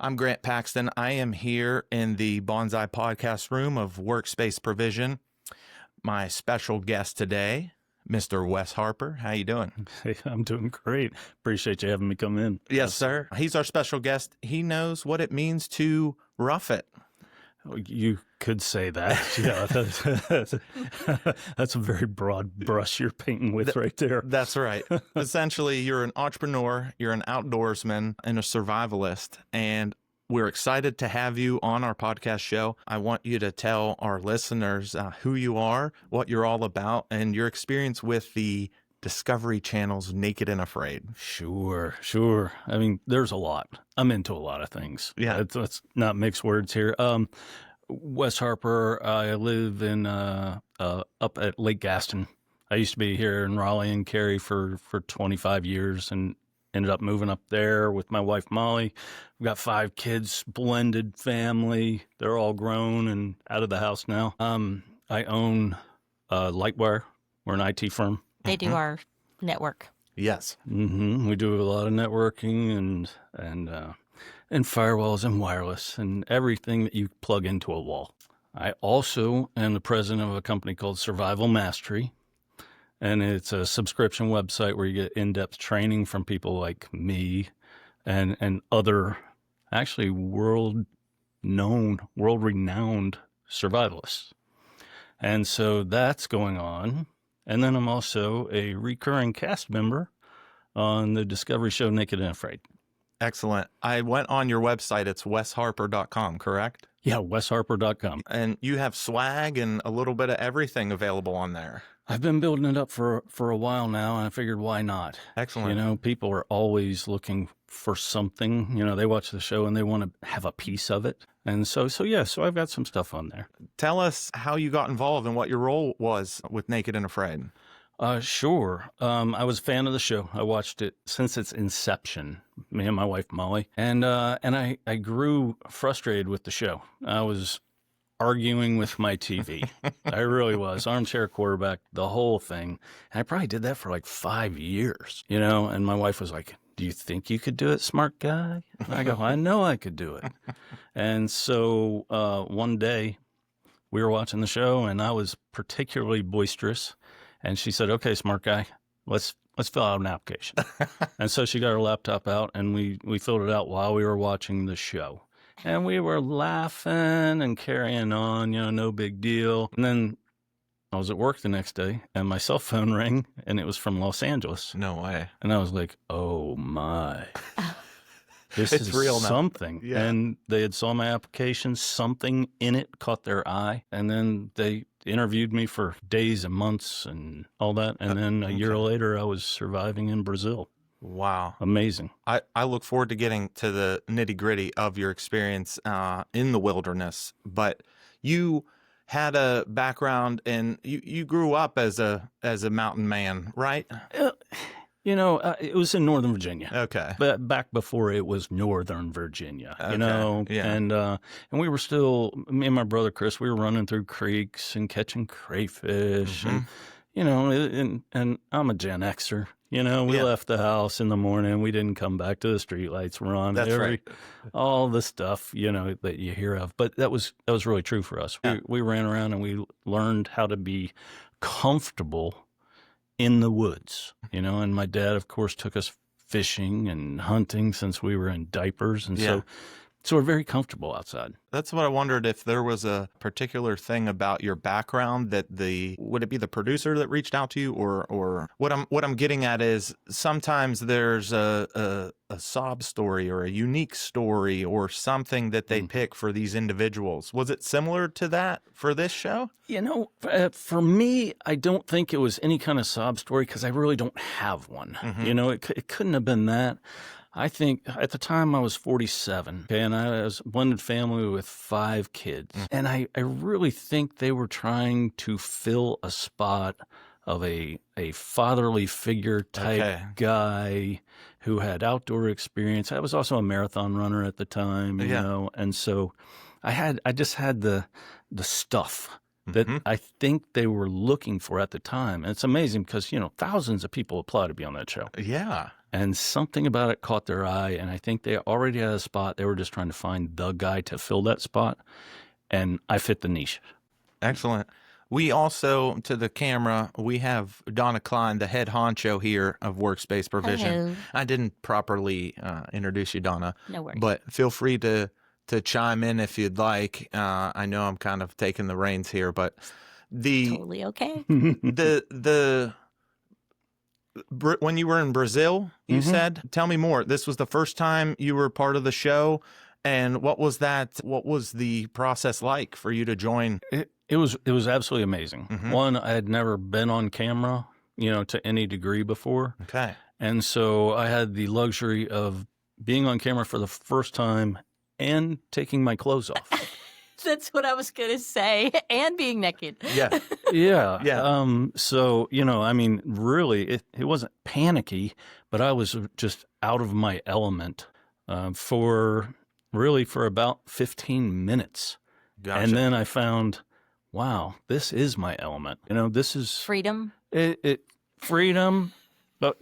I'm Grant Paxton. I am here in the Bonsai Podcast room of Workspace Provision. My special guest today, Mr. Wes Harper. How you doing? Hey, I'm doing great. Appreciate you having me come in. Yes, sir. He's our special guest. He knows what it means to rough it. You could say that. Yeah, that's a very broad brush you're painting with right there. That's right. Essentially, you're an entrepreneur, you're an outdoorsman, and a survivalist. And we're excited to have you on our podcast show. I want you to tell our listeners who you are, what you're all about, and your experience with the Discovery Channel's Naked and Afraid. Sure. I mean, there's a lot. I'm into a lot of things. Yeah. Let's not mix words here. Wes Harper, I live in up at Lake Gaston. I used to be here in Raleigh and Cary for 25 years and ended up moving up there with my wife, Molly. We've got 5 kids, blended family. They're all grown and out of the house now. I own Lightwire. We're an IT firm. They do our network. Yes. Mm-hmm. We do a lot of networking and firewalls and wireless and everything that you plug into a wall. I also am the president of a company called Survival Mastery, and it's a subscription website where you get in-depth training from people like me and other actually world-renowned survivalists. And so that's going on. And then I'm also a recurring cast member on the Discovery show Naked and Afraid. Excellent. I went on your website. It's wesharper.com, correct? Yeah, wesharper.com. And you have swag and a little bit of everything available on there. I've been building it up for a while now, and I figured, why not? Excellent. You know, people are always looking for something. You know, they watch the show and they want to have a piece of it. And so I've got some stuff on there. Tell us how you got involved and what your role was with Naked and Afraid. Sure. I was a fan of the show. I watched it since its inception, me and my wife, Molly. And I grew frustrated with the show. I was arguing with my TV. I really was. Armchair quarterback, the whole thing. And I probably did that for like 5 years, you know, and my wife was like, "Do you think you could do it, smart guy?" And I go, "I know I could do it." And so one day we were watching the show and I was particularly boisterous. And she said, "Okay, smart guy, let's fill out an application." And so she got her laptop out and we filled it out while we were watching the show. And we were laughing and carrying on, you know, no big deal. And then I was at work the next day and my cell phone rang and it was from Los Angeles. No way. And I was like, oh my, this It's is real now. something. Yeah. And they had saw my application, something in it caught their eye. And then they interviewed me for days and months and all that. And then a year later, I was surviving in Brazil. Wow. Amazing. I look forward to getting to the nitty gritty of your experience in the wilderness, but you had a background and you grew up as a mountain man, right? You know, it was in Northern Virginia. Okay. But back before it was Northern Virginia, Okay, you know, yeah. and we were still, me and my brother Chris, we were running through creeks and catching crayfish, and you know, and I'm a Gen Xer. You know, we left the house in the morning. We didn't come back to the streetlights. We're on Right. all the stuff, you know, that you hear of. But that was really true for us. Yeah. We ran around and we learned how to be comfortable in the woods, you know, and my dad, of course, took us fishing and hunting since we were in diapers. And so we're very comfortable outside. That's what I wondered, if there was a particular thing about your background that would it be the producer that reached out to you, or what I'm getting at is sometimes there's a sob story or a unique story or something that they pick for these individuals. Was it similar to that for this show? You know, for me, I don't think it was any kind of sob story because I really don't have one. You know, it couldn't have been that. I think at the time I was 47, okay, and I was a blended family with 5 kids. And I really think they were trying to fill a spot of a fatherly figure type guy who had outdoor experience. I was also a marathon runner at the time, you know, and so I just had the stuff that Mhm. I think they were looking for at the time. And it's amazing because, thousands of people apply to be on that show. Yeah. And something about it caught their eye. And I think they already had a spot. They were just trying to find the guy to fill that spot. And I fit the niche. Excellent. We also, to the camera, we have Donna Klein, the head honcho here of Workspace Provision. Hello. I didn't properly introduce you, Donna, No worries. but feel free to chime in if you'd like. I know I'm kind of taking the reins here, but Totally okay. when you were in Brazil, you said, tell me more. This was the first time you were part of the show. And what was that? What was the process like for you to join? It was absolutely amazing. One, I had never been on camera, to any degree before. Okay. And so I had the luxury of being on camera for the first time and taking my clothes off. That's what I was going to say. And being naked. Yeah. Yeah. Yeah. So, really, it wasn't panicky, but I was just out of my element for about 15 minutes. Gotcha. And then I found, wow, this is my element. This is Freedom. freedom. But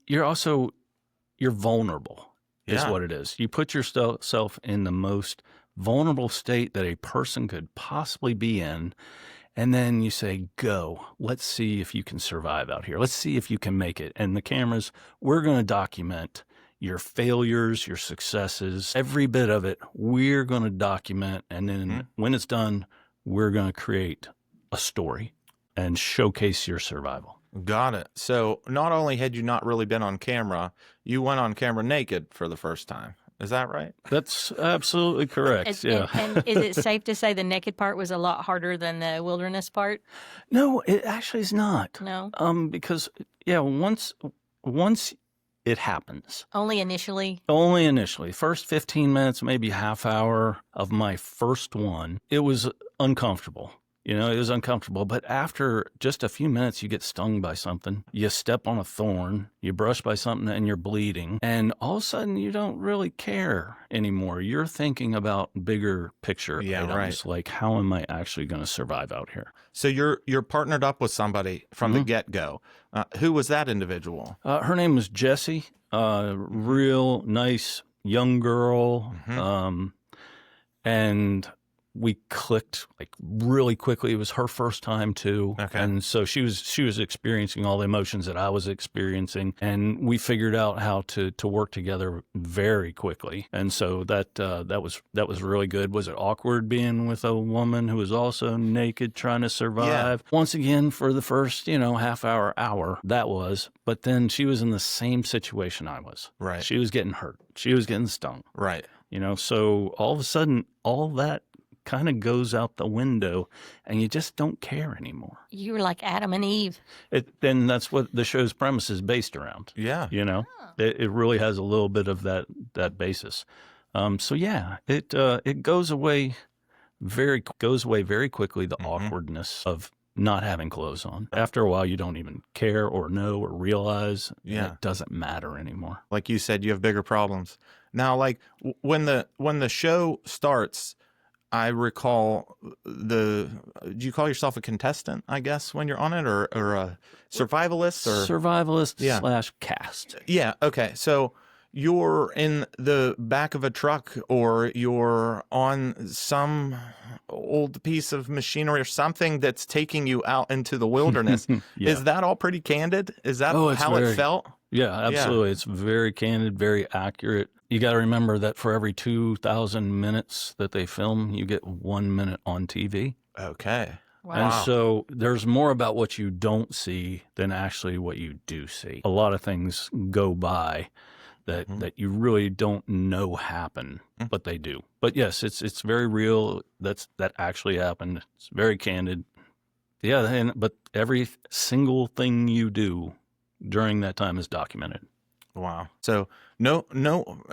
you're vulnerable is Yeah. what it is. You put yourself in the most vulnerable state that a person could possibly be in. And then you say, go, let's see if you can survive out here. Let's see if you can make it. And the cameras, we're going to document your failures, your successes, every bit of it, we're going to document. And then when it's done, we're going to create a story and showcase your survival. Got it. So not only had you not really been on camera, you went on camera naked for the first time. Is that right? That's absolutely correct. Yeah. And is it safe to say the naked part was a lot harder than the wilderness part? No, it actually is not. No? Because, once it happens. Only initially? Only initially. First 15 minutes, maybe half hour of my first one, it was uncomfortable. It was uncomfortable. But after just a few minutes, you get stung by something. You step on a thorn. You brush by something and you're bleeding. And all of a sudden, you don't really care anymore. You're thinking about bigger picture items, right. like how am I actually going to survive out here? So you're partnered up with somebody from the get-go. Who was that individual? Her name was Jessie. Real nice young girl. And we clicked like really quickly. It was her first time too. Okay. And so she was experiencing all the emotions that I was experiencing, and we figured out how to work together very quickly. And so that was really good. Was it awkward being with a woman who was also naked trying to survive? Yeah. Once again, for the first, half hour, that was, but then she was in the same situation I was. Right. She was getting hurt. She was getting stung. Right. So all of a sudden, all that kind of goes out the window and you just don't care anymore. You were like Adam and Eve. Then that's what the show's premise is based around. Yeah. It really has a little bit of that basis. It goes away very quickly, the awkwardness of not having clothes on. After a while, you don't even care or know or realize. Yeah. It doesn't matter anymore. Like you said, you have bigger problems. Now, like when the show starts, I recall do you call yourself a contestant, I guess, when you're on it, or a survivalist? Or Survivalist / cast. Yeah, okay. So you're in the back of a truck, or you're on some old piece of machinery or something that's taking you out into the wilderness. Yeah. Is that all pretty candid? Is that how it felt? Yeah, absolutely. Yeah. It's very candid, very accurate. You got to remember that for every 2,000 minutes that they film, you get 1 minute on TV. Okay. Wow. And so there's more about what you don't see than actually what you do see. A lot of things go by that you really don't know happen, but they do. But yes, it's very real. That actually happened. It's very candid. Yeah, but every single thing you do during that time is documented. Wow. So no,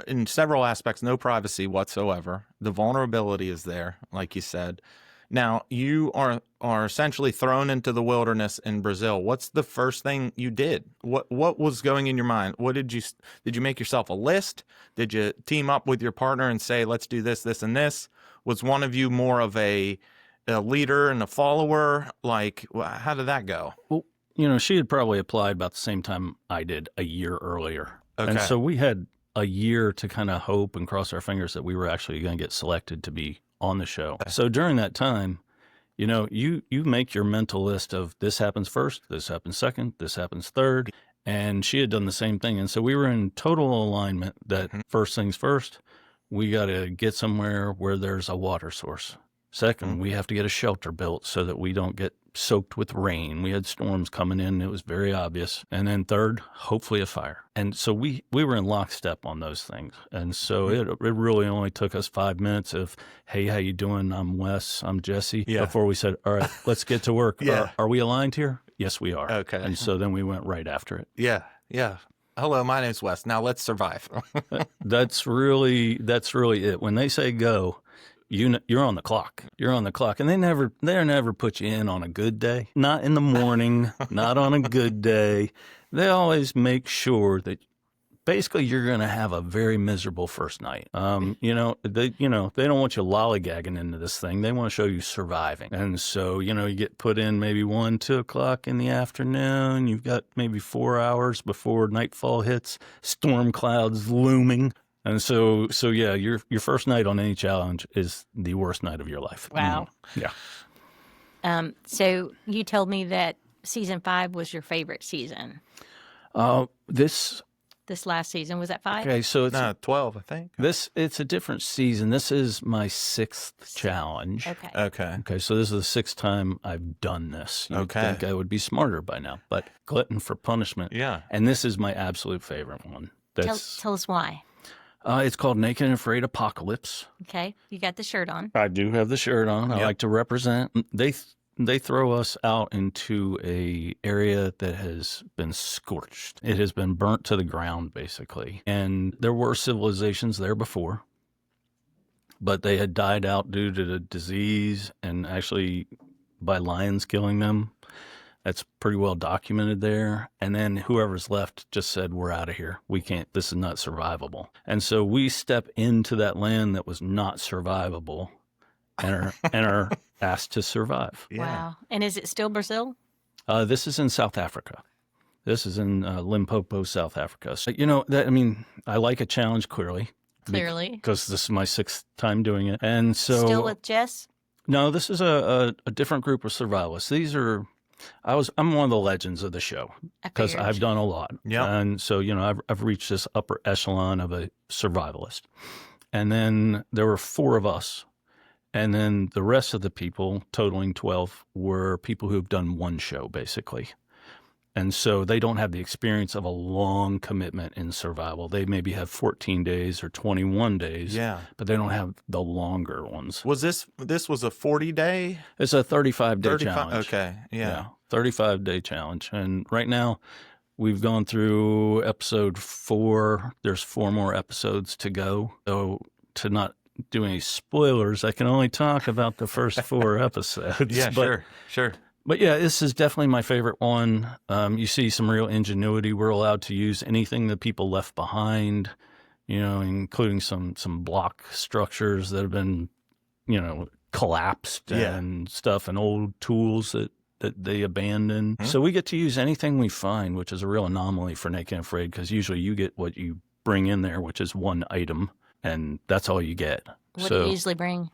in several aspects, no privacy whatsoever. The vulnerability is there, like you said. Now, you are essentially thrown into the wilderness in Brazil. What's the first thing you did? What was going in your mind? Did you make yourself a list? Did you team up with your partner and say, let's do this, this, and this? Was one of you more of a a leader and a follower? Like, how did that go? Well, she had probably applied about the same time I did, a year earlier. Okay. And so we had a year to kind of hope and cross our fingers that we were actually going to get selected to be on the show. So during that time, you make your mental list of this happens first, this happens second, this happens third. And she had done the same thing. And so we were in total alignment that first things first, we got to get somewhere where there's a water source. Second, we have to get a shelter built so that we don't get soaked with rain. We had storms coming in. It was very obvious. And then third, hopefully a fire. And so we were in lockstep on those things. And so it really only took us 5 minutes of, hey, how you doing? I'm Wes. I'm Jesse. Yeah. Before we said, all right, let's get to work. Yeah. Are we aligned here? Yes, we are. Okay. And so then we went right after it. Yeah. Hello, my name's Wes. Now let's survive. That's really it. When they say go, you're on the clock. You're on the clock. And they never put you in on a good day. Not in the morning, not on a good day. They always make sure that basically you're going to have a very miserable first night. They don't want you lollygagging into this thing. They want to show you surviving. And so, you get put in maybe 1, 2 o'clock in the afternoon. You've got maybe 4 hours before nightfall hits, storm clouds looming. And so yeah, your first night on any challenge is the worst night of your life. Wow. Yeah. So you told me that season 5 was your favorite season. This last season, was that 5? Okay, so it's 12, I think. It's a different season. This is my 6th challenge. Okay. So this is the 6th time I've done this. You'd think I would be smarter by now, but glutton for punishment. Yeah. And this is my absolute favorite one. Tell us why. It's called Naked and Afraid Apocalypse. Okay, you got the shirt on. I do have the shirt on. I like to represent. They throw us out into a area that has been scorched. It has been burnt to the ground, basically. And there were civilizations there before, but they had died out due to the disease and actually by lions killing them. That's pretty well documented there. And then whoever's left just said, we're out of here. We can't, this is not survivable. And so we step into that land that was not survivable and are asked to survive. Yeah. Wow. And is it still Brazil? This is in South Africa. This is in Limpopo, South Africa. So, I like a challenge clearly. Clearly. Because this is my 6th time doing it. And so. Still with Jess? No, this is a different group of survivalists. These are. I'm one of the legends of the show because I've done a lot. Yeah. And so, I've reached this upper echelon of a survivalist. And then there were 4 of us. And then the rest of the people, totaling 12, were people who have done one show, basically. And so they don't have the experience of a long commitment in survival. They maybe have 14 days or 21 days, but they don't have the longer ones. Was this was a 40-day? It's a 35-day challenge. Okay, yeah. 35-day challenge. And right now, we've gone through episode 4. There's 4 more episodes to go. So to not do any spoilers, I can only talk about the first 4 episodes. Yeah, sure. But yeah, this is definitely my favorite one. You see some real ingenuity. We're allowed to use anything that people left behind, including some block structures that have been, collapsed and stuff, and old tools that they abandoned. So we get to use anything we find, which is a real anomaly for Naked and Afraid, because usually you get what you bring in there, which is one item, and that's all you get. What do you usually bring?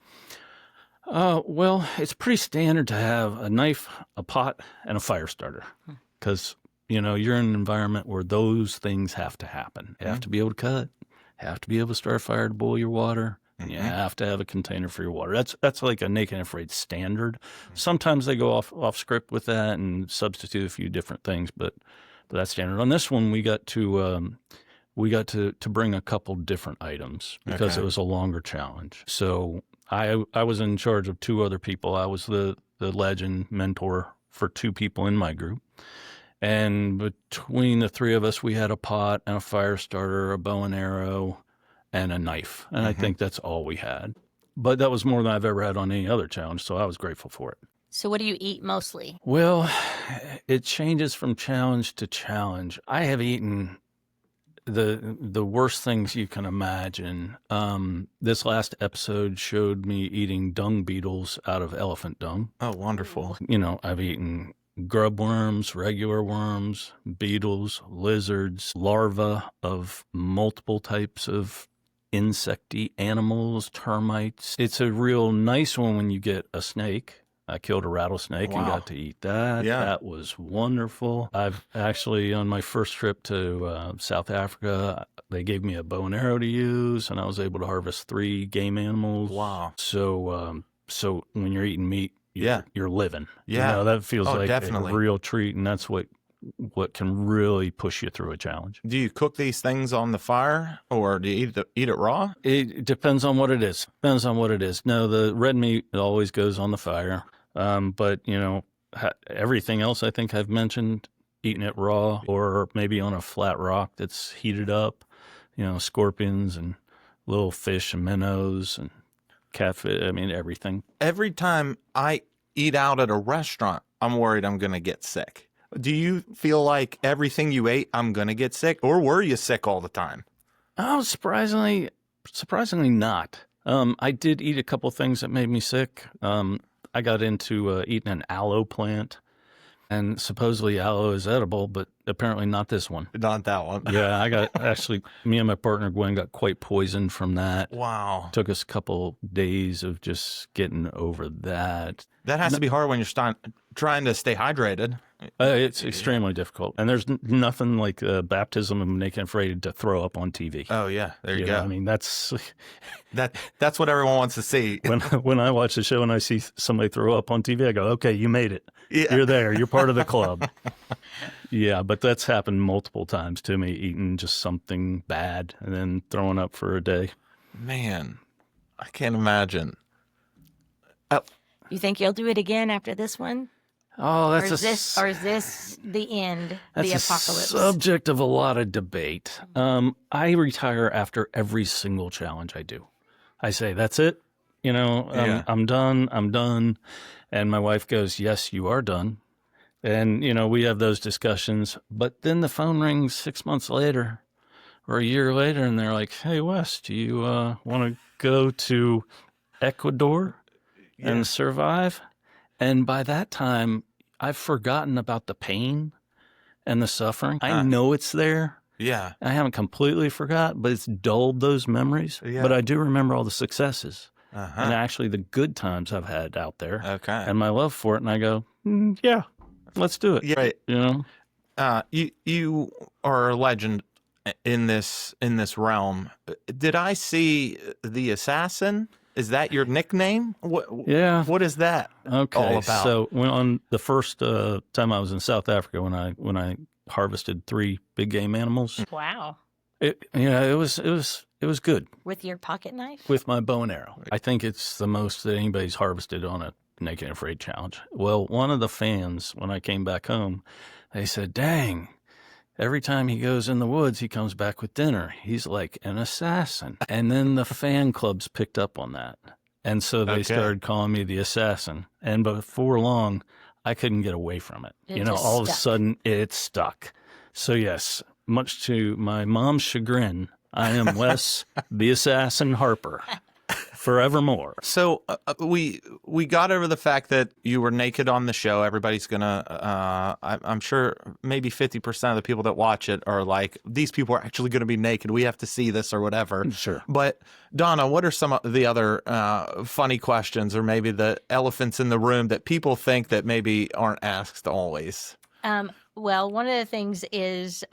Well, it's pretty standard to have a knife, a pot, and a fire starter because, you're in an environment where those things have to happen. You have to be able to cut, have to be able to start a fire to boil your water, and you have to have a container for your water. That's like a Naked and Afraid standard. Sometimes they go off script with that and substitute a few different things, but that's standard. On this one, we got to bring a couple different items because it was a longer challenge. So I was in charge of 2 other people. I was the legend mentor for 2 people in my group. And between the 3 of us, we had a pot and a fire starter, a bow and arrow, and a knife. And I think that's all we had. But that was more than I've ever had on any other challenge, so I was grateful for it. So what do you eat mostly? Well, it changes from challenge to challenge. I have eaten the worst things you can imagine. This last episode showed me eating dung beetles out of elephant dung. Oh, wonderful. I've eaten grub worms, regular worms, beetles, lizards, larvae of multiple types of insecty animals, termites. It's a real nice one when you get a snake. I killed a rattlesnake and got to eat that. Yeah. That was wonderful. I've actually, on my first trip to South Africa, they gave me a bow and arrow to use, and I was able to harvest 3 game animals. Wow. So when you're eating meat, you're living. Yeah. That feels like definitely a real treat, and that's what can really push you through a challenge. Do you cook these things on the fire, or do you eat it raw? It depends on what it is. No, the red meat always goes on the fire. But everything else I think I've mentioned, eating it raw or maybe on a flat rock that's heated up, scorpions and little fish and minnows and catfish. I mean, everything. Every time I eat out at a restaurant, I'm worried I'm going to get sick. Do you feel like everything you ate, I'm going to get sick, or were you sick all the time? Oh, surprisingly not. I did eat a couple things that made me sick. I got into eating an aloe plant, and supposedly aloe is edible, but apparently not this one. Not that one. Yeah, me and my partner Gwen got quite poisoned from that. Wow. Took us a couple days of just getting over that. That has to be hard when you're trying to stay hydrated. It's extremely difficult. And there's nothing like baptism of naked and afraid to throw up on TV. Oh, yeah. There you go. I mean, that's what everyone wants to see. When I watch the show and I see somebody throw up on TV, I go, okay, you made it. Yeah. You're there. You're part of the club. Yeah, but that's happened multiple times to me, eating just something bad and then throwing up for a day. Man, I can't imagine. You think you'll do it again after this one? Oh, Or is this the end, the That's apocalypse? a subject of a lot of debate. I retire after every single challenge I do. I say, that's it. I'm done. And my wife goes, yes, you are done. And, we have those discussions. But then the phone rings 6 months later or a year later, and they're like, hey, Wes, do you want to go to Ecuador and survive? And by that time, I've forgotten about the pain and the suffering. I know it's there. Yeah. I haven't completely forgot, but it's dulled those memories. Yeah. But I do remember all the successes Uh-huh. and actually the good times I've had out there Okay. and my love for it. And I go, yeah, let's do it. Yeah. Right. You are a legend in this realm. Did I see the assassin? Is that your nickname? Yeah. What is that all about? So on the first time I was in South Africa, when I harvested 3 big game animals, Wow. it was good With your pocket knife? with my bow and arrow. I think it's the most that anybody's harvested on a Naked and Afraid challenge. Well, one of the fans, when I came back home, they said, dang, every time he goes in the woods, he comes back with dinner. He's like an assassin. And then the fan clubs picked up on that. And so they started calling me the assassin. And before long, I couldn't get away from it. It just All of a stuck. sudden, it stuck. So yes, much to my mom's chagrin, I am Wes the Assassin Harper. Forevermore. So we got over the fact that you were naked on the show. Everybody's gonna. I'm sure maybe 50% of the people that watch it are like, these people are actually going to be naked. We have to see this or whatever. Sure. But Donna, what are some of the other funny questions, or maybe the elephants in the room that people think that maybe aren't asked always? Well, one of the things is,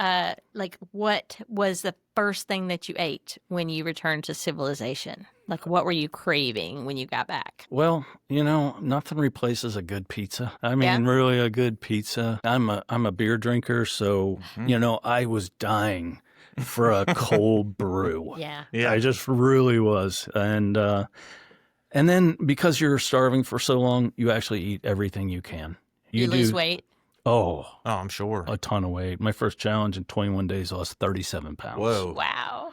what was the first thing that you ate when you returned to civilization? Like, what were you craving when you got back? Well, nothing replaces a good pizza. I mean, really a good pizza. I'm a beer drinker, so, I was dying for a cold brew. Yeah. I just really was. And then because you're starving for so long, you actually eat everything you can. You lose weight? Oh, I'm sure. a ton of weight. My first challenge in 21 days, I lost 37 pounds. Whoa. Wow.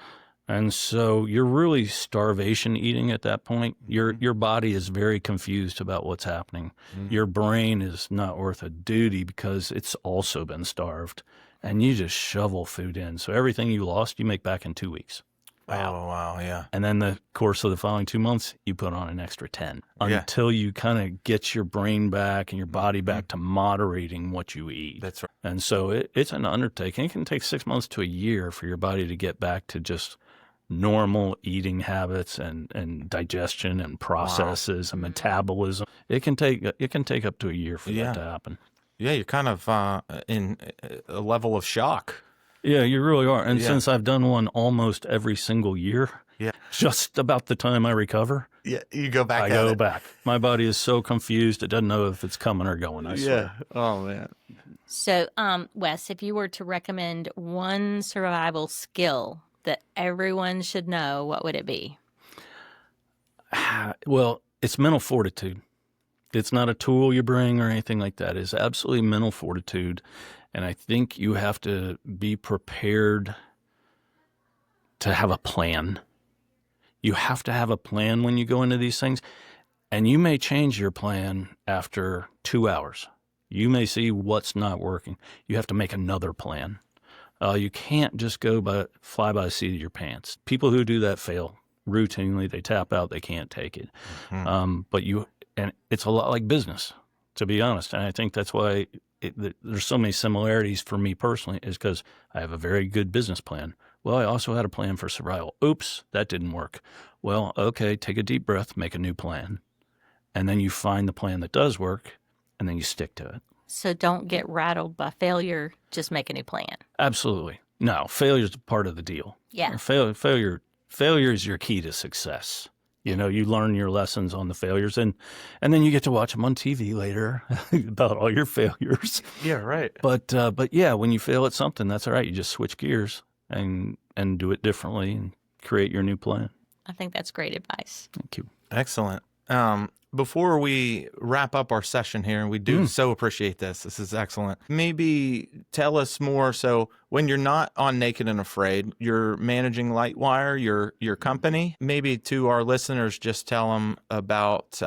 And so you're really starvation eating at that point. Your body is very confused about what's happening. Your brain is not worth a duty because it's also been starved. and you just shovel food in. So everything you lost, you make back in 2 weeks. Wow. Oh, wow, yeah. And then the course of the following 2 months, you put on an extra 10 Yeah. until you kind of get your brain back and your body back to moderating what you eat. That's right. And so it's an undertaking. It can take 6 months to a year for your body to get back to just normal eating habits and digestion and processes and metabolism. It can take up to a year for that to happen. Yeah, you're kind of in a level of shock. Yeah, you really are. And since I've done one almost every single year, just about the time I recover, you go back. I go back. My body is so confused; it doesn't know if it's coming or going. I swear. Oh man. So, Wes, if you were to recommend one survival skill that everyone should know, what would it be? Well, it's mental fortitude. It's not a tool you bring or anything like that. It's absolutely mental fortitude. And I think you have to be prepared to have a plan. You have to have a plan when you go into these things. And you may change your plan after 2 hours. You may see what's not working. You have to make another plan. You can't just fly by the seat of your pants. People who do that fail routinely. They tap out. They can't take it. And it's a lot like business, to be honest. And I think that's why there's so many similarities for me personally, is because I have a very good business plan. Well, I also had a plan for survival. Oops, that didn't work. Well, okay, take a deep breath, make a new plan. And then you find the plan that does work, and then you stick to it. So don't get rattled by failure. Just make a new plan. Absolutely. No, failure is part of the deal. Yeah. Failure is your key to success. You know, you learn your lessons on the failures, and then you get to watch them on TV later about all your failures. Yeah, right. But yeah, when you fail at something, that's all right. You just switch gears and do it differently and create your new plan. I think that's great advice. Thank you. Excellent. Before we wrap up our session here, and we do so appreciate this. This is excellent. Maybe tell us more. So when you're not on Naked and Afraid, you're managing Lightwire, your company. Maybe to our listeners, just tell them about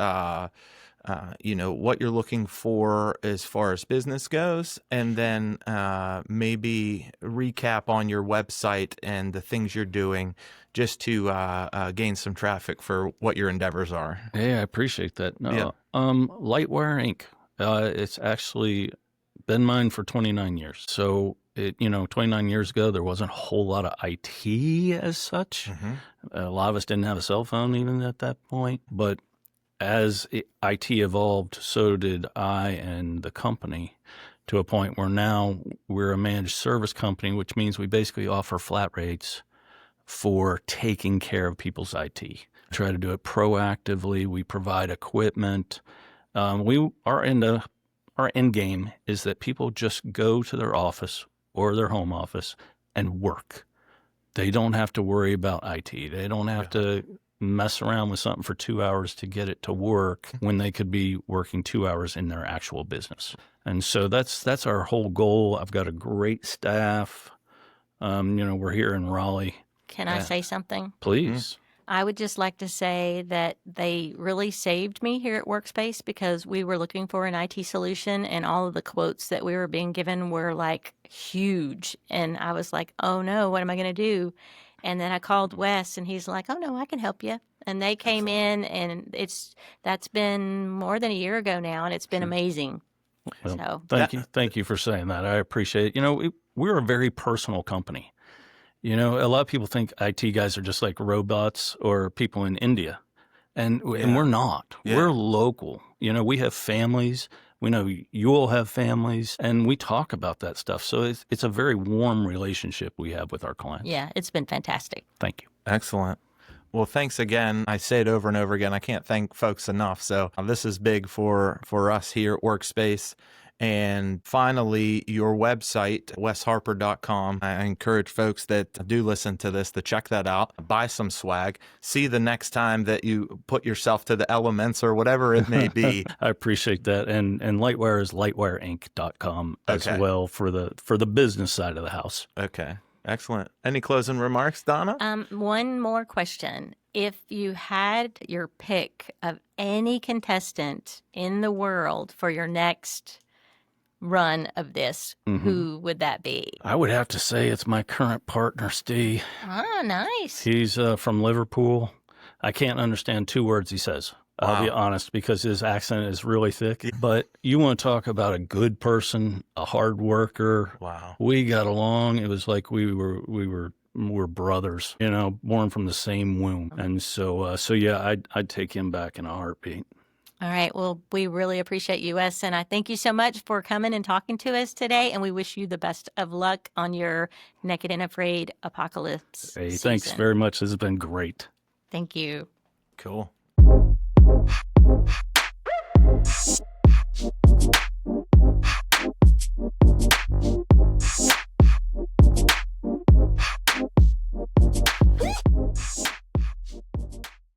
what you're looking for as far as business goes, and then maybe recap on your website and the things you're doing, just to gain some traffic for what your endeavors are. Yeah, I appreciate that. No, Lightwire Inc. It's actually been mine for 29 years. So 29 years ago, there wasn't a whole lot of IT as such. A lot of us didn't have a cell phone even at that point. But as IT evolved, so did I and the company, to a point where now we're a managed service company, which means we basically offer flat rates for taking care of people's IT. Try to do it proactively. We provide equipment. Our end game is that people just go to their office or their home office and work. They don't have to worry about IT. They don't have to mess around with something for 2 hours to get it to work when they could be working 2 hours in their actual business. And so that's our whole goal. I've got a great staff. We're here in Raleigh. Can I say something? Please. I would just like to say that they really saved me here at Workspace, because we were looking for an IT solution, and all of the quotes that we were being given were like huge. And I was like, oh no, what am I going to do? And then I called Wes, and he's like, oh no, I can help you. And they came in, and that's been more than a year ago now, and it's been amazing. Well, thank you for saying that. I appreciate it. We're a very personal company. A lot of people think IT guys are just like robots or people in India, and we're not. Yeah. We're local. We have families. We know you all have families, and we talk about that stuff. So it's a very warm relationship we have with our clients. Yeah, it's been fantastic. Thank you. Excellent. Well, thanks again. I say it over and over again. I can't thank folks enough. So this is big for us here at Workspace. And finally, your website, wesharper.com. I encourage folks that do listen to this to check that out, buy some swag, see the next time that you put yourself to the elements or whatever it may be. I appreciate that. And Lightwire is lightwireinc.com as well for the business side of the house. Okay. Excellent. Any closing remarks, Donna? One more question. If you had your pick of any contestant in the world for your next run of this, who would that be? I would have to say it's my current partner, Steve. Ah, nice. He's from Liverpool. I can't understand 2 words he says. I'll be honest, because his accent is really thick. But you want to talk about a good person, a hard worker. Wow. We got along. It was like we're brothers, born from the same womb. And so yeah, I'd take him back in a heartbeat. All right. Well, we really appreciate you, Wes, and I thank you so much for coming and talking to us today. And we wish you the best of luck on your Naked and Afraid apocalypse. Hey, season. thanks very much. This has been great. Thank you. Cool.